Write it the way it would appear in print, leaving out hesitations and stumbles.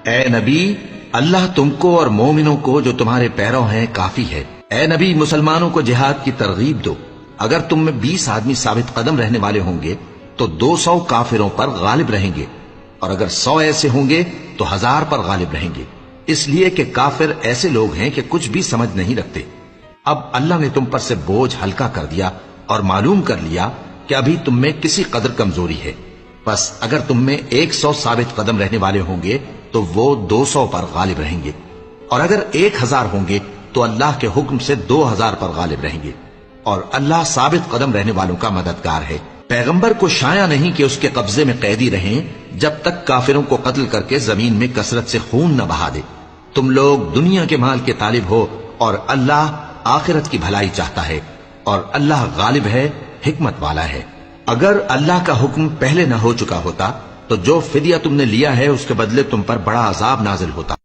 اے نبی اللہ تم کو اور مومنوں کو جو تمہارے پیرو ہیں کافی ہے۔ اے نبی مسلمانوں کو جہاد کی ترغیب دو۔ اگر تم میں 20 آدمی ثابت قدم رہنے والے ہوں گے تو 200 کافروں پر غالب رہیں گے، اور اگر 100 ایسے ہوں گے تو 1000 پر غالب رہیں گے، اس لیے کہ کافر ایسے لوگ ہیں کہ کچھ بھی سمجھ نہیں رکھتے۔ اب اللہ نے تم پر سے بوجھ ہلکا کر دیا اور معلوم کر لیا کہ ابھی تم میں کسی قدر کمزوری ہے، بس اگر تم میں 100 ثابت قدم رہنے والے ہوں گے تو وہ 200 پر غالب رہیں گے، اور اگر 1000 ہوں گے تو اللہ کے حکم سے 2000 پر غالب رہیں گے، اور اللہ ثابت قدم رہنے والوں کا مددگار ہے۔ پیغمبر کو شایع نہیں کہ اس کے قبضے میں قیدی رہیں جب تک کافروں کو قتل کر کے زمین میں کثرت سے خون نہ بہا دے۔ تم لوگ دنیا کے مال کے طالب ہو اور اللہ آخرت کی بھلائی چاہتا ہے، اور اللہ غالب ہے، حکمت والا ہے۔ اگر اللہ کا حکم پہلے نہ ہو چکا ہوتا تو جو فدیہ تم نے لیا ہے اس کے بدلے تم پر بڑا عذاب نازل ہوتا۔